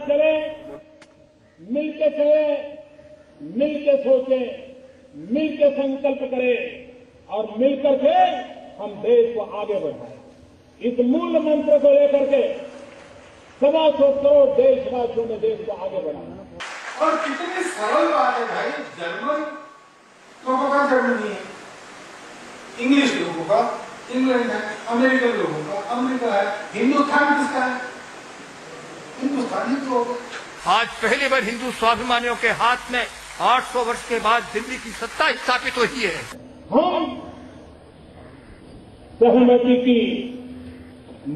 चलें, मिलके चलें, मिलके सोचें, मिलके संकल्प करें और मिलकर के हम देश को आगे बढ़ाएं। इस मूल मंत्र को लेकर के 125 करोड़ देशवासियों ने देश को आगे बढ़ाया। और कितनी सरल बात है भाई, जर्मन लोगों का जर्मनी है, इंग्लिश लोगों का इंग्लैंड है, अमेरिकन लोगों का अमेरिका है, हिंदुस्तान किसका है? हिंदुस्तानी लोग। आज पहली बार हिंदू स्वाभिमानियों के हाथ में 800 वर्ष के बाद दिल्ली की सत्ता स्थापित हुई है। हम सहमति की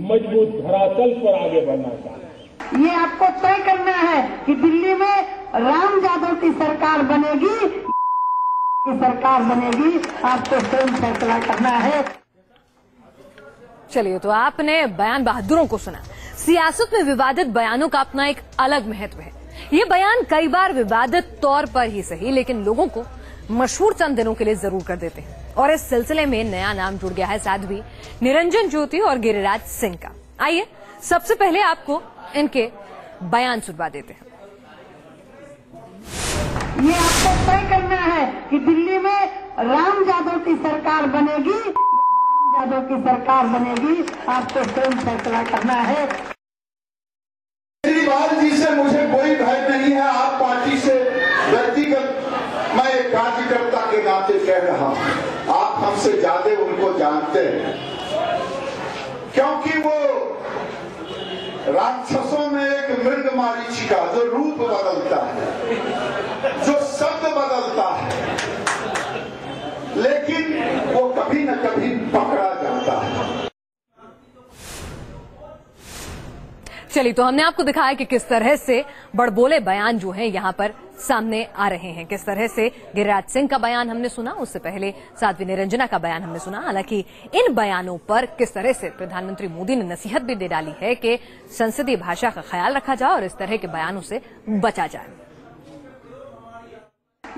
मजबूत धरातल पर आगे बढ़ना चाहते हैं। ये आपको तय करना है कि दिल्ली में राम यादव की सरकार बनेगी, सरकार बनेगी, आपको स्वयं फैसला करना है। चलिए, तो आपने बयान बहादुरों को सुना। सियासत में विवादित बयानों का अपना एक अलग महत्व है। ये बयान कई बार विवादित तौर पर ही सही, लेकिन लोगों को मशहूर चंद दिनों के लिए जरूर कर देते हैं। और इस सिलसिले में नया नाम जुड़ गया है साध्वी निरंजन ज्योति और गिरिराज सिंह का। आइए सबसे पहले आपको इनके बयान सुनवा देते हैं। ये आपको तय करना है कि दिल्ली में राम यादव की सरकार बनेगी, राम यादव की सरकार बनेगी, आपको स्वयं फैसला करना है। केजरीवाल जी से मुझे कोई भय नहीं है, आप पार्टी से व्यक्तिगत मैं एक कार्यकर्ता के नाते कह रहा हूं, आप हमसे ज्यादा उनको जानते हैं, क्योंकि वो राक्षसों में एक मृग मारीचिका जो रूप बदलता है, जो शब्द बदलता है, लेकिन वो कभी न कभी पकड़ा जाता है। चलिए, तो हमने आपको दिखाया कि किस तरह से बड़बोले बयान जो हैं यहाँ पर सामने आ रहे हैं। किस तरह से गिरिराज सिंह का बयान हमने सुना, उससे पहले साध्वी निरंजना का बयान हमने सुना। हालांकि इन बयानों पर किस तरह से प्रधानमंत्री मोदी ने नसीहत भी दे डाली है कि संसदीय भाषा का ख्याल रखा जाए और इस तरह के बयानों से बचा जाए।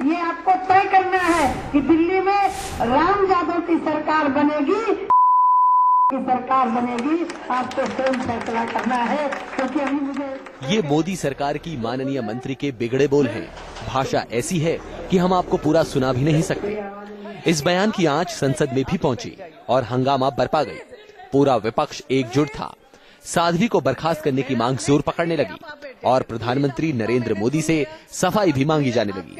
ये आपको तय करना है कि दिल्ली में राम यादव की सरकार बनेगी, सरकार बनेगी, आपको स्वयं फैसला करना है, क्योंकि अभी मुझे ये मोदी सरकार की माननीय मंत्री के बिगड़े बोल हैं। भाषा ऐसी है कि हम आपको पूरा सुना भी नहीं सकते। इस बयान की आंच संसद में भी पहुंची और हंगामा बरपा गई। पूरा विपक्ष एकजुट था। साध्वी को बर्खास्त करने की मांग जोर पकड़ने लगी और प्रधानमंत्री नरेंद्र मोदी से सफाई भी मांगी जाने लगी।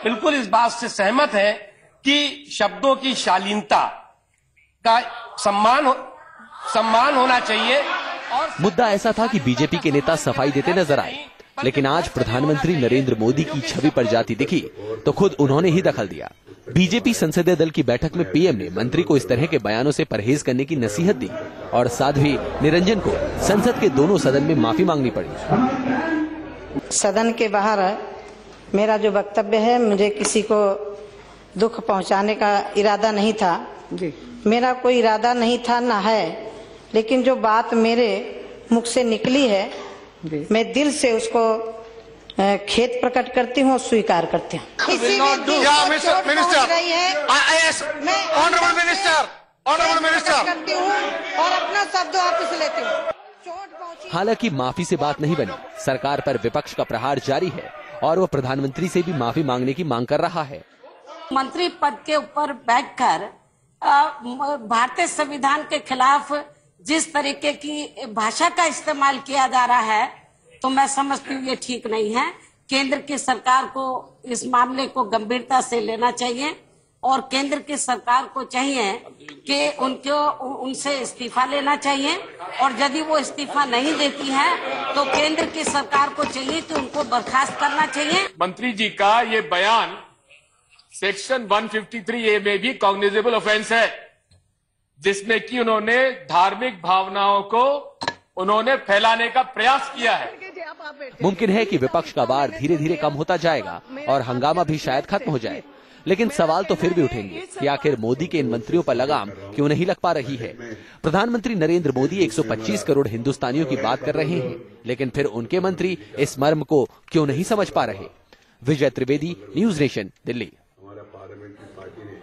बिल्कुल इस बात से सहमत है कि शब्दों की शालीनता का सम्मान होना चाहिए। और मुद्दा ऐसा था कि बीजेपी के नेता सफाई देते नजर आए, लेकिन आज प्रधानमंत्री नरेंद्र मोदी की छवि पर जाती दिखी तो खुद उन्होंने ही दखल दिया। बीजेपी संसदीय दल की बैठक में पीएम ने मंत्री को इस तरह के बयानों से परहेज करने की नसीहत दी और साध्वी निरंजन को संसद के दोनों सदन में माफी मांगनी पड़ी। सदन के बाहर मेरा जो वक्तव्य है, मुझे किसी को दुख पहुंचाने का इरादा नहीं था जी। मेरा कोई इरादा नहीं था, ना है, लेकिन जो बात मेरे मुख से निकली है मैं दिल से उसको खेद प्रकट करती हूँ और स्वीकार करती हूँ। करती हूँ और अपना शब्द वापस लेती हूँ। हालांकि माफी से बात नहीं बनी। सरकार पर विपक्ष का प्रहार जारी है और वो प्रधानमंत्री से भी माफी मांगने की मांग कर रहा है। मंत्री पद के ऊपर बैठकर भारतीय संविधान के खिलाफ जिस तरीके की भाषा का इस्तेमाल किया जा रहा है, तो मैं समझती हूँ ये ठीक नहीं है। केंद्र की सरकार को इस मामले को गंभीरता से लेना चाहिए और केंद्र की सरकार को चाहिए कि उनसे इस्तीफा लेना चाहिए और यदि वो इस्तीफा नहीं देती है तो केंद्र की सरकार को चाहिए कि उनको बर्खास्त करना चाहिए। मंत्री जी का ये बयान सेक्शन 153A में भी कॉग्निजेबल ऑफेंस है, जिसमें कि उन्होंने धार्मिक भावनाओं को उन्होंने फैलाने का प्रयास किया है। मुमकिन है कि विपक्ष का वार धीरे धीरे कम होता जाएगा और हंगामा भी शायद खत्म हो जाए, लेकिन सवाल तो फिर भी उठेंगे कि आखिर मोदी के इन मंत्रियों पर लगाम क्यों नहीं लग पा रही है। प्रधानमंत्री नरेंद्र मोदी 125 करोड़ हिंदुस्तानियों की बात कर रहे हैं, लेकिन फिर उनके मंत्री इस मर्म को क्यों नहीं समझ पा रहे। Vijay Trivedi, News Nation, Delhi. Parliamentary party ने।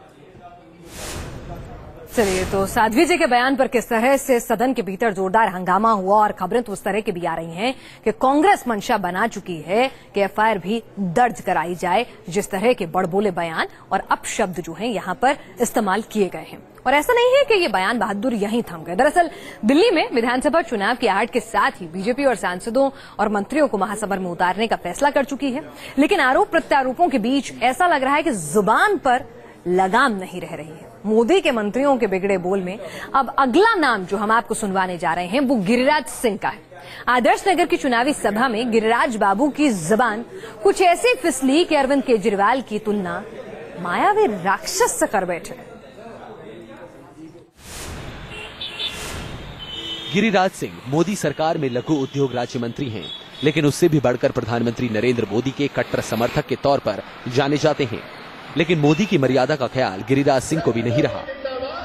चलिए, तो साध्वी जी के बयान पर किस तरह से सदन के भीतर जोरदार हंगामा हुआ और खबरें तो उस तरह की भी आ रही हैं कि कांग्रेस मंशा बना चुकी है कि एफआईआर भी दर्ज कराई जाए, जिस तरह के बड़बोले बयान और अपशब्द जो हैं यहां पर इस्तेमाल किए गए हैं। और ऐसा नहीं है कि ये बयान बहादुर यहीं थम गए। दरअसल दिल्ली में विधानसभा चुनाव की आहट के साथ ही बीजेपी और सांसदों और मंत्रियों को महासमर में उतारने का फैसला कर चुकी है, लेकिन आरोप प्रत्यारोपों के बीच ऐसा लग रहा है कि जुबान पर लगाम नहीं रह रही है। मोदी के मंत्रियों के बिगड़े बोल में अब अगला नाम जो हम आपको सुनवाने जा रहे हैं वो गिरिराज सिंह का है। आदर्श नगर की चुनावी सभा में गिरिराज बाबू की जुबान कुछ ऐसी फिसली कि अरविंद केजरीवाल की तुलना मायावी राक्षस से कर बैठे। गिरिराज सिंह मोदी सरकार में लघु उद्योग राज्य मंत्री हैं, लेकिन उससे भी बढ़कर प्रधानमंत्री नरेंद्र मोदी के कट्टर समर्थक के तौर पर जाने जाते हैं। लेकिन मोदी की मर्यादा का ख्याल गिरिराज सिंह को भी नहीं रहा।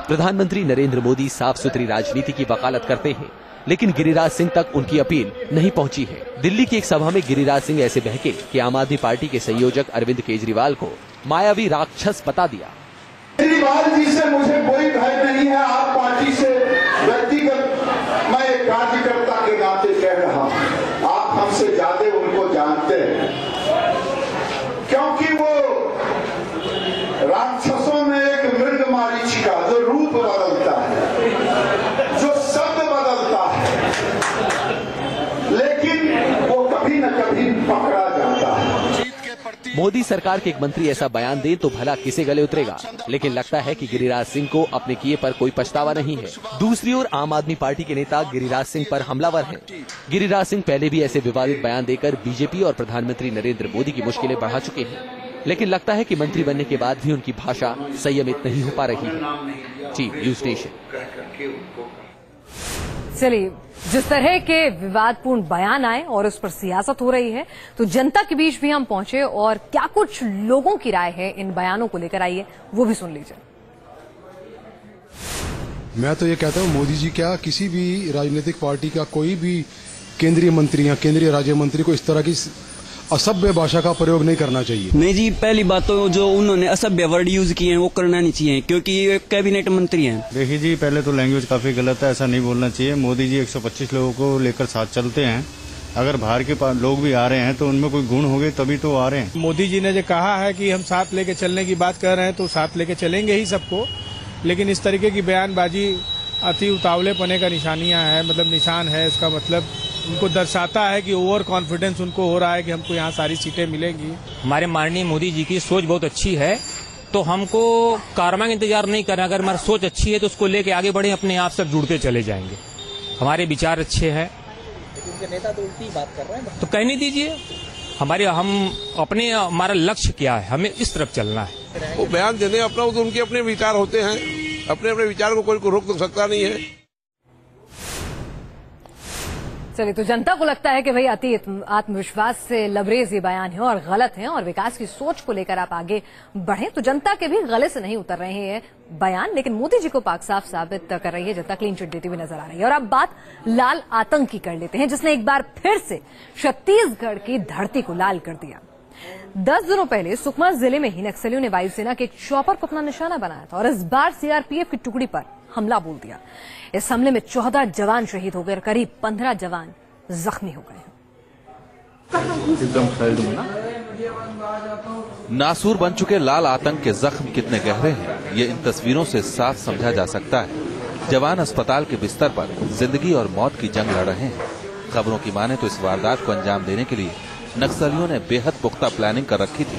प्रधानमंत्री नरेंद्र मोदी साफ सुथरी राजनीति की वकालत करते हैं, लेकिन गिरिराज सिंह तक उनकी अपील नहीं पहुंची है। दिल्ली की एक सभा में गिरिराज सिंह ऐसे बहके कि आम आदमी पार्टी के संयोजक अरविंद केजरीवाल को मायावी राक्षस बता दिया। केजरीवाल जी से मुझे कोई भय नहीं है, आप पार्टी से व्यक्तिगत मैं एक कार्यकर्ता के नाते कह रहा हूं, आप हमसे ज्यादा उनको जानते हैं, क्योंकि वो राक्षसों में एक मृग मारीचिका जो रूप बदलता है, जो शब्द बदलता है, लेकिन वो कभी न कभी पकड़ा जाता है। मोदी सरकार के एक मंत्री ऐसा बयान दे तो भला किसे गले उतरेगा, लेकिन लगता है कि गिरिराज सिंह को अपने किए पर कोई पछतावा नहीं है। दूसरी ओर आम आदमी पार्टी के नेता गिरिराज सिंह पर हमलावर हैं। गिरिराज सिंह पहले भी ऐसे विवादित बयान देकर बीजेपी और प्रधानमंत्री नरेंद्र मोदी की मुश्किलें बढ़ा चुके हैं, लेकिन लगता है कि मंत्री बनने के बाद भी उनकी भाषा संयमित नहीं हो पा रही है। Chief news station. चलिए, जिस तरह के विवादपूर्ण बयान आए और उस पर सियासत हो रही है, तो जनता के बीच भी हम पहुंचे और क्या कुछ लोगों की राय है इन बयानों को लेकर, आइए वो भी सुन लीजिए। मैं तो ये कहता हूँ, मोदी जी क्या किसी भी राजनीतिक पार्टी का कोई भी केंद्रीय मंत्री या केंद्रीय राज्य मंत्री को इस तरह की असभ्य भाषा का प्रयोग नहीं करना चाहिए। नहीं जी, पहली बात तो जो उन्होंने असभ्य वर्ड यूज किए हैं वो करना नहीं चाहिए, क्योंकि ये कैबिनेट मंत्री हैं। देखिए जी, पहले तो लैंग्वेज काफी गलत है, ऐसा नहीं बोलना चाहिए। मोदी जी 125 लोगों को लेकर साथ चलते हैं, अगर बाहर के लोग भी आ रहे हैं तो उनमें कोई गुण होंगे तभी तो आ रहे हैं। मोदी जी ने जो कहा है कि हम साथ लेके चलने की बात कर रहे हैं, तो साथ लेके चलेंगे ही सबको, लेकिन इस तरीके की बयानबाजी अति उतावले पने का निशानियां है, मतलब निशान है। इसका मतलब उनको दर्शाता है कि ओवर कॉन्फिडेंस उनको हो रहा है कि हमको यहाँ सारी सीटें मिलेंगी। हमारे माननीय मोदी जी की सोच बहुत अच्छी है, तो हमको कारमा का इंतजार नहीं करना। अगर हमारी सोच अच्छी है तो उसको लेके आगे बढ़े, अपने आप सब जुड़ते चले जाएंगे। हमारे विचार अच्छे हैं, उनके नेता तो उल्टी बात कर रहे हैं, तो कहने दीजिए। हमारा लक्ष्य क्या है, हमें इस तरफ चलना है। वो बयान देने अपना, तो उनके अपने विचार होते हैं, अपने अपने विचार को कोई रोक तो सकता नहीं है। चलिए, तो जनता को लगता है कि भाई अति आत्मविश्वास से लबरेज ये बयान है और गलत है और विकास की सोच को लेकर आप आगे बढ़ें, तो जनता के भी गले से नहीं उतर रहे हैं बयान, लेकिन मोदी जी को पाक साफ साबित कर रही है जनता, क्लीन चिट देती हुई नजर आ रही है। और अब बात लाल आतंक की कर लेते हैं, जिसने एक बार फिर से छत्तीसगढ़ की धरती को लाल कर दिया। 10 दिनों पहले सुकमा जिले में ही नक्सलियों ने वायुसेना के एक चॉपर को अपना निशाना बनाया था और इस बार सीआरपीएफ की टुकड़ी पर हमला बोल दिया। इस हमले में 14 जवान शहीद हो गए और करीब 15 जवान जख्मी हो गए। नासूर बन चुके लाल आतंक के जख्म कितने गहरे हैं, ये इन तस्वीरों से साफ समझा जा सकता है। जवान अस्पताल के बिस्तर पर जिंदगी और मौत की जंग लड़ रहे हैं। खबरों की माने तो इस वारदात को अंजाम देने के लिए नक्सलियों ने बेहद पुख्ता प्लानिंग कर रखी थी।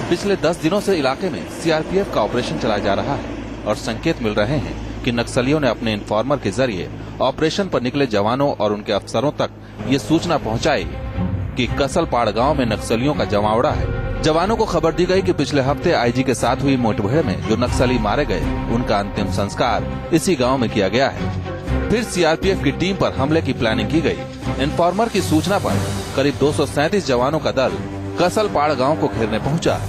पिछले 10 दिनों से इलाके में सीआरपीएफ का ऑपरेशन चलाया जा रहा है और संकेत मिल रहे हैं कि नक्सलियों ने अपने इन्फॉर्मर के जरिए ऑपरेशन पर निकले जवानों और उनके अफसरों तक ये सूचना पहुंचाई कि कसलपाड़ गांव में नक्सलियों का जमावड़ा है। जवानों को खबर दी गई कि पिछले हफ्ते आईजी के साथ हुई मुठभेड़ में जो नक्सली मारे गए, उनका अंतिम संस्कार इसी गांव में किया गया है। फिर सीआरपीएफ की टीम पर हमले की प्लानिंग की गई। इन्फॉर्मर की सूचना पर करीब 237 जवानों का दल कसलपाड़ गांव को घेरने पहुंचा,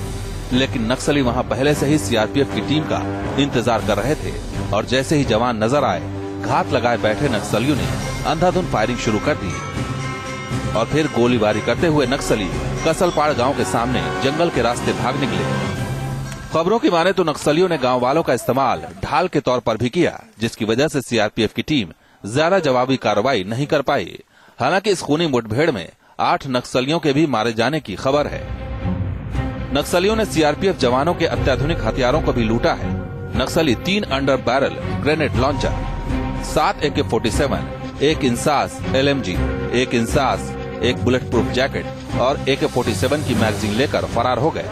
लेकिन नक्सली वहां पहले से ही सीआरपीएफ की टीम का इंतजार कर रहे थे और जैसे ही जवान नजर आए, घात लगाए बैठे नक्सलियों ने अंधाधुंध फायरिंग शुरू कर दी और फिर गोलीबारी करते हुए नक्सली कसलपाड़ गांव के सामने जंगल के रास्ते भाग निकले। खबरों की माने तो नक्सलियों ने गांव वालों का इस्तेमाल ढाल के तौर पर भी किया, जिसकी वजह से सीआरपीएफ की टीम ज्यादा जवाबी कार्रवाई नहीं कर पाई। हालांकि इस खूनी मुठभेड़ में 8 नक्सलियों के भी मारे जाने की खबर है। नक्सलियों ने सीआरपीएफ जवानों के अत्याधुनिक हथियारों को भी लूटा है। नक्सली 3 under barrel grenade launcher, 7 AK-47, 1 INSAS LMG, 1 INSAS, 1 bullet proof jacket और AK-47 की मैगजीन लेकर फरार हो गए।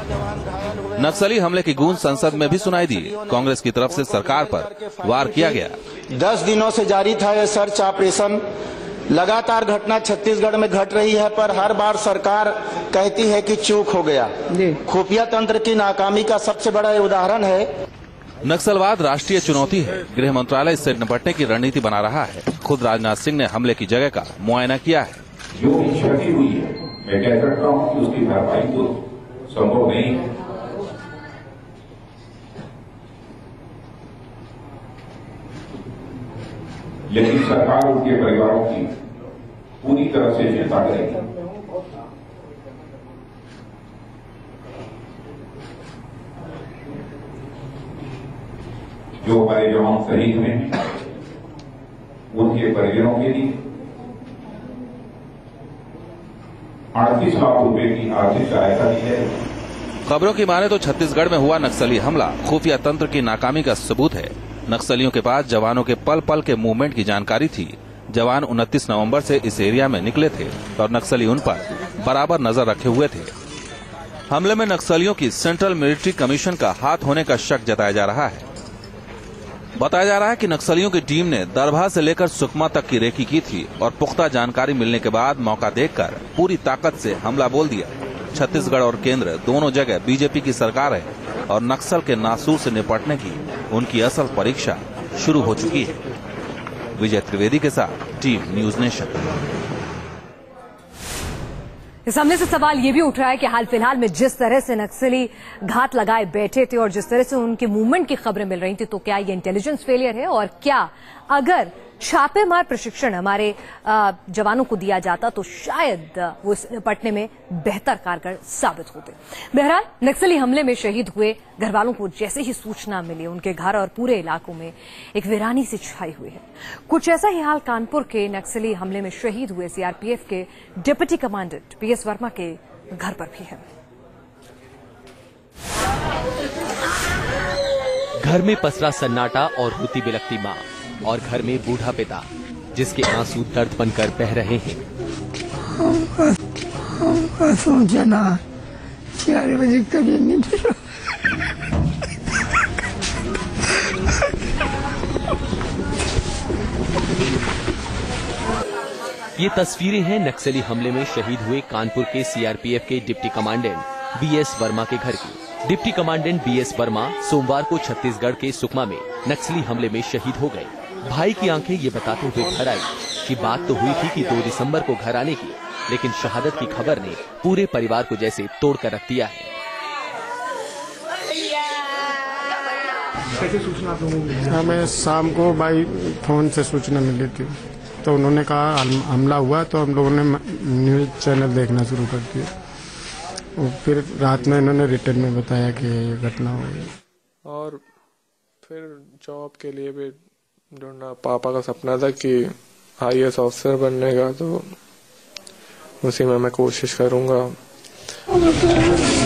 नक्सली हमले की गूंज संसद में भी सुनाई दी। कांग्रेस की तरफ से सरकार पर वार किया गया। 10 दिनों से जारी था यह सर्च ऑपरेशन। लगातार घटना छत्तीसगढ़ में घट रही है, पर हर बार सरकार कहती है कि चूक हो गया। खुफिया तंत्र की नाकामी का सबसे बड़ा उदाहरण है। नक्सलवाद राष्ट्रीय चुनौती है। गृह मंत्रालय इससे निपटने की रणनीति बना रहा है। खुद राजनाथ सिंह ने हमले की जगह का मुआयना किया है। जो भी क्षति हुई है, मैं कह सकता हूं कि उसकी भरपाई तो संभव नहीं है, लेकिन सरकार उनके परिवारों की पूरी तरह से चिंता करेगी। जो हमारे जवान शहीद हुए उनके परिजनों के लिए 38 लाख रुपए की आर्थिक सहायता दी है। खबरों की माने तो छत्तीसगढ़ में हुआ नक्सली हमला खुफिया तंत्र की नाकामी का सबूत है। नक्सलियों के पास जवानों के पल पल के मूवमेंट की जानकारी थी। जवान 29 नवंबर से इस एरिया में निकले थे और नक्सली उन पर बराबर नजर रखे हुए थे। हमले में नक्सलियों की सेंट्रल मिलिट्री कमीशन का हाथ होने का शक जताया जा रहा है। बताया जा रहा है कि नक्सलियों की टीम ने दरभा से लेकर सुकमा तक की रेकी की थी और पुख्ता जानकारी मिलने के बाद मौका देखकर पूरी ताकत से हमला बोल दिया। छत्तीसगढ़ और केंद्र दोनों जगह बीजेपी की सरकार है और नक्सल के नासूर से निपटने की उनकी असल परीक्षा शुरू हो चुकी है। विजय त्रिवेदी के साथ टीम न्यूज नेशन। इस हमले से सवाल ये भी उठ रहा है कि हाल फिलहाल में जिस तरह से नक्सली घात लगाए बैठे थे और जिस तरह से उनके मूवमेंट की खबरें मिल रही थी, तो क्या ये इंटेलिजेंस फेलियर है? और क्या अगर छापेमार प्रशिक्षण हमारे जवानों को दिया जाता तो शायद वो इस निपटने में बेहतर कारगर साबित होते। बहरहाल नक्सली हमले में शहीद हुए घर वालों को जैसे ही सूचना मिली, उनके घर और पूरे इलाकों में एक वीरानी सी छाई हुई है। कुछ ऐसा ही हाल कानपुर के नक्सली हमले में शहीद हुए सीआरपीएफ के डिप्टी कमांडेंट PS वर्मा के घर पर भी है। घर में पसरा सन्नाटा और होती बिलखती माँ और घर में बूढ़ा पिता जिसके आंसू दर्द बनकर बह रहे हैं। सोचना 4 बजे कभी नहीं मिला। ये तस्वीरें हैं नक्सली हमले में शहीद हुए कानपुर के सीआरपीएफ के डिप्टी कमांडेंट BS वर्मा के घर की। डिप्टी कमांडेंट BS वर्मा सोमवार को छत्तीसगढ़ के सुकमा में नक्सली हमले में शहीद हो गए। भाई की आंखें ये बताते हुए घर आई कि बात तो हुई थी कि 2 दिसंबर को घर आने की, लेकिन शहादत की खबर ने पूरे परिवार को जैसे तोड़कर रख दिया है। कैसे सूचना मिली? हमें शाम को भाई फोन से सूचना मिली थी, तो उन्होंने कहा हमला हुआ, तो हम लोगों ने न्यूज चैनल देखना शुरू कर दिया। फिर रात में इन्होंने रिटर्न में बताया कि ये घटना हुई। और फिर जॉब के लिए भी ढूंढना। पापा का सपना था कि IAS ऑफिसर बनने का, तो उसी में मैं कोशिश करूंगा।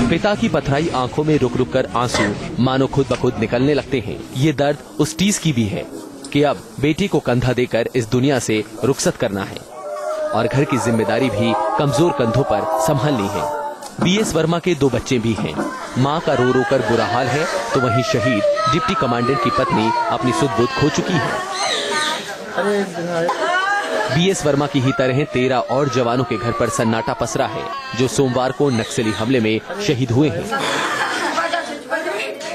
पिता की पथराई आंखों में रुक रुक कर आंसू मानो खुद ब खुद निकलने लगते हैं। ये दर्द उस टीस की भी है कि अब बेटी को कंधा देकर इस दुनिया से रुखसत करना है और घर की जिम्मेदारी भी कमजोर कंधों पर संभालनी है। BS वर्मा के 2 बच्चे भी हैं। मां का रो रो कर बुरा हाल है, तो वहीं शहीद डिप्टी कमांडेंट की पत्नी अपनी सुध बुध खो चुकी है। BS वर्मा की ही तरह 13 और जवानों के घर पर सन्नाटा पसरा है, जो सोमवार को नक्सली हमले में शहीद हुए हैं।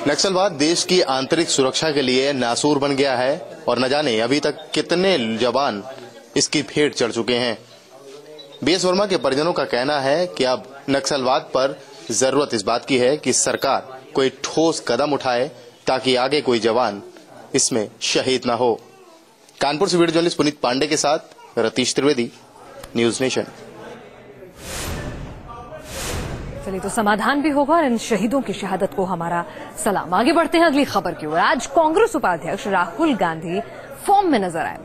नक्सलवाद देश की आंतरिक सुरक्षा के लिए नासूर बन गया है और न जाने अभी तक कितने जवान इसकी भेंट चढ़ चुके हैं। BS वर्मा के परिजनों का कहना है कि अब नक्सलवाद पर जरूरत इस बात की है कि सरकार कोई ठोस कदम उठाए ताकि आगे कोई जवान इसमें शहीद न हो। कानपुर से वीडियो जर्नलिस्ट पुनीत पांडे के साथ रतीश त्रिवेदी, न्यूज नेशन। चलिए, तो समाधान भी होगा और इन शहीदों की शहादत को हमारा सलाम। आगे बढ़ते हैं अगली खबर की ओर। आज कांग्रेस उपाध्यक्ष राहुल गांधी फॉर्म में नजर आए।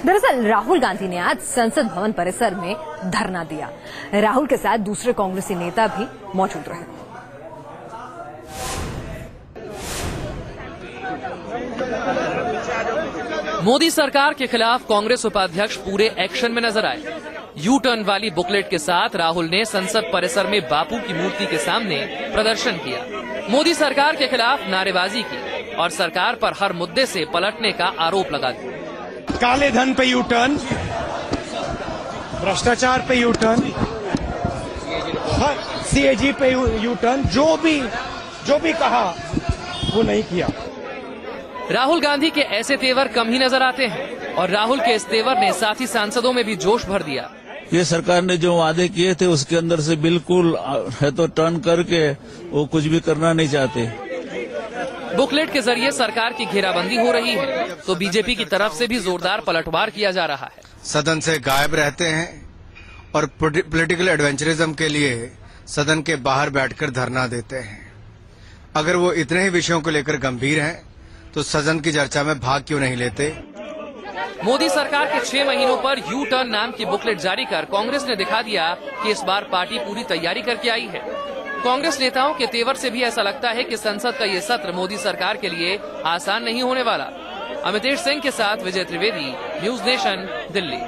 दरअसल राहुल गांधी ने आज संसद भवन परिसर में धरना दिया। राहुल के साथ दूसरे कांग्रेसी नेता भी मौजूद रहे। मोदी सरकार के खिलाफ कांग्रेस उपाध्यक्ष पूरे एक्शन में नजर आए। यू टर्न वाली बुकलेट के साथ राहुल ने संसद परिसर में बापू की मूर्ति के सामने प्रदर्शन किया। मोदी सरकार के खिलाफ नारेबाजी की और सरकार पर हर मुद्दे से पलटने का आरोप लगा दिया। काले धन पे यू टर्न, भ्रष्टाचार पे यू टर्न, सीएजी पे यू टर्न, जो भी कहा वो नहीं किया। राहुल गांधी के ऐसे तेवर कम ही नजर आते हैं और राहुल के इस तेवर ने साथी सांसदों में भी जोश भर दिया। ये सरकार ने जो वादे किए थे उसके अंदर से बिल्कुल है तो टर्न करके वो कुछ भी करना नहीं चाहते। बुकलेट के जरिए सरकार की घेराबंदी हो रही है तो बीजेपी की तरफ से भी जोरदार पलटवार किया जा रहा है। सदन से गायब रहते हैं और पॉलिटिकल एडवेंचरिज्म के लिए सदन के बाहर बैठकर धरना देते हैं। अगर वो इतने ही विषयों को लेकर गंभीर हैं तो सदन की चर्चा में भाग क्यों नहीं लेते। मोदी सरकार के 6 महीनों पर यू टर्न नाम की बुकलेट जारी कर कांग्रेस ने दिखा दिया कि इस बार पार्टी पूरी तैयारी करके आई है। कांग्रेस नेताओं के तेवर से भी ऐसा लगता है कि संसद का ये सत्र मोदी सरकार के लिए आसान नहीं होने वाला। अमितेश सिंह के साथ विजय त्रिवेदी, न्यूज नेशन, दिल्ली।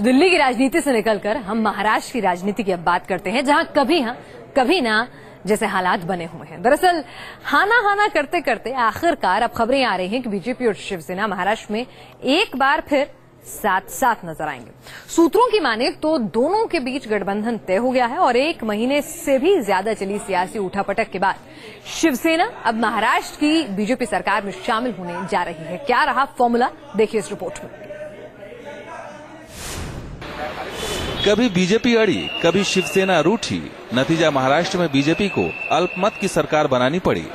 दिल्ली की राजनीति से निकलकर हम महाराष्ट्र की राजनीति की अब बात करते हैं, जहां कभी ना जैसे हालात बने हुए हैं। दरअसल हाना करते करते आखिरकार अब खबरें आ रही हैं कि बीजेपी और शिवसेना महाराष्ट्र में एक बार फिर साथ नजर आएंगे। सूत्रों की माने तो दोनों के बीच गठबंधन तय हो गया है और 1 महीने से भी ज्यादा चली सियासी उठापटक के बाद शिवसेना अब महाराष्ट्र की बीजेपी सरकार में शामिल होने जा रही है। क्या रहा फॉर्मूला, देखिए इस रिपोर्ट में। कभी बीजेपी अड़ी, कभी शिवसेना रूठी। नतीजा महाराष्ट्र में बीजेपी को अल्पमत की सरकार बनानी पड़ी।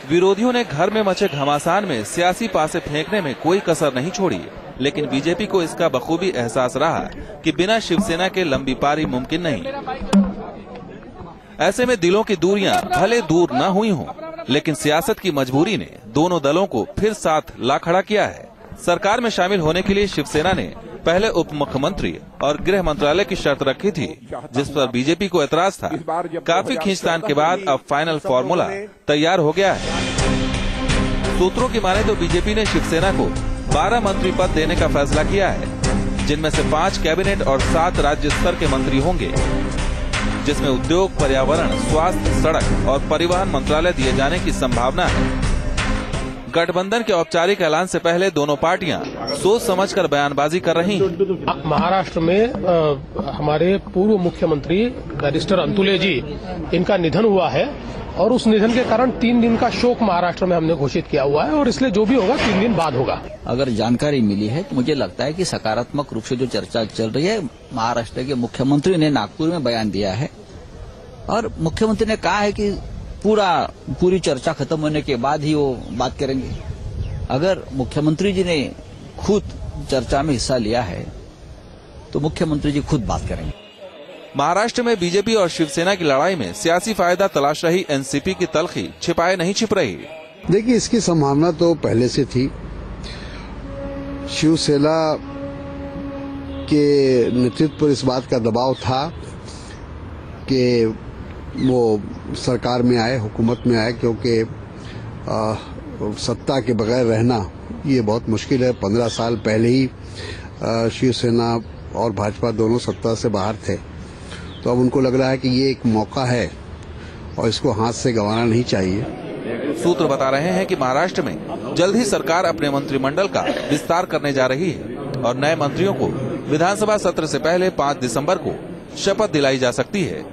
विरोधियों ने घर में मचे घमासान में सियासी पासे फेंकने में कोई कसर नहीं छोड़ी, लेकिन बीजेपी को इसका बखूबी एहसास रहा कि बिना शिवसेना के लंबी पारी मुमकिन नहीं। ऐसे में दिलों की दूरियां भले दूर न हुई हों, लेकिन सियासत की मजबूरी ने दोनों दलों को फिर साथ ला खड़ा किया है। सरकार में शामिल होने के लिए शिवसेना ने पहले उप मुख्यमंत्री और गृह मंत्रालय की शर्त रखी थी, जिस पर बीजेपी को एतराज था। काफी खींचतान के बाद अब फाइनल फॉर्मूला तैयार हो गया है। सूत्रों की माने तो बीजेपी ने शिवसेना को 12 मंत्री पद देने का फैसला किया है, जिनमें से 5 कैबिनेट और 7 राज्य स्तर के मंत्री होंगे, जिसमें उद्योग, पर्यावरण, स्वास्थ्य, सड़क और परिवहन मंत्रालय दिए जाने की संभावना है। गठबंधन के औपचारिक ऐलान से पहले दोनों पार्टियां सोच समझकर बयानबाजी कर रही हैं। महाराष्ट्र में हमारे पूर्व मुख्यमंत्री बैरिस्टर अंतुले जी, इनका निधन हुआ है और उस निधन के कारण 3 दिन का शोक महाराष्ट्र में हमने घोषित किया हुआ है और इसलिए जो भी होगा 3 दिन बाद होगा। अगर जानकारी मिली है तो मुझे लगता है कि सकारात्मक रूप से जो चर्चा चल रही है, महाराष्ट्र के मुख्यमंत्री ने नागपुर में बयान दिया है और मुख्यमंत्री ने कहा है कि पूरी चर्चा खत्म होने के बाद ही वो बात करेंगे। अगर मुख्यमंत्री जी ने खुद चर्चा में हिस्सा लिया है तो मुख्यमंत्री जी खुद बात करेंगे। महाराष्ट्र में बीजेपी और शिवसेना की लड़ाई में सियासी फायदा तलाश रही एनसीपी की तलखी छिपाए नहीं छिप रही। देखिए, इसकी संभावना तो पहले से थी। शिवसेना के नेतृत्व पर इस बात का दबाव था कि वो सरकार में आए, हुकूमत में आए, क्योंकि सत्ता के बगैर रहना ये बहुत मुश्किल है। 15 साल पहले ही शिवसेना और भाजपा दोनों सत्ता से बाहर थे, तो अब उनको लग रहा है कि ये एक मौका है और इसको हाथ से गंवाना नहीं चाहिए। सूत्र बता रहे हैं कि महाराष्ट्र में जल्द ही सरकार अपने मंत्रिमंडल का विस्तार करने जा रही है और नए मंत्रियों को विधानसभा सत्र से पहले 5 दिसंबर को शपथ दिलाई जा सकती है।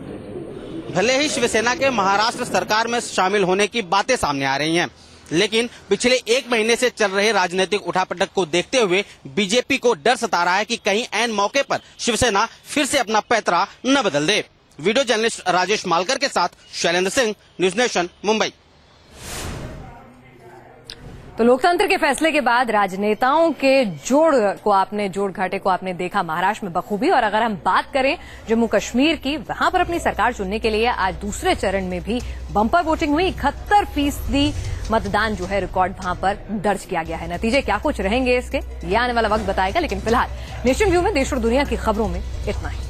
भले ही शिवसेना के महाराष्ट्र सरकार में शामिल होने की बातें सामने आ रही हैं, लेकिन पिछले 1 महीने से चल रहे राजनीतिक उठापटक को देखते हुए बीजेपी को डर सता रहा है कि कहीं ऐन मौके पर शिवसेना फिर से अपना पैतरा न बदल दे। वीडियो जर्नलिस्ट राजेश मालकर के साथ शैलेंद्र सिंह, न्यूज नेशन, मुंबई। तो लोकतंत्र के फैसले के बाद राजनेताओं के जोड़ घाटे को आपने देखा महाराष्ट्र में बखूबी। और अगर हम बात करें जम्मू कश्मीर की, वहां पर अपनी सरकार चुनने के लिए आज दूसरे चरण में भी बम्पर वोटिंग हुई। 71% मतदान जो है रिकॉर्ड वहां पर दर्ज किया गया है। नतीजे क्या कुछ रहेंगे इसके, ये आने वाला वक्त बताएगा। लेकिन फिलहाल नेशन व्यू में देश और दुनिया की खबरों में इतना ही।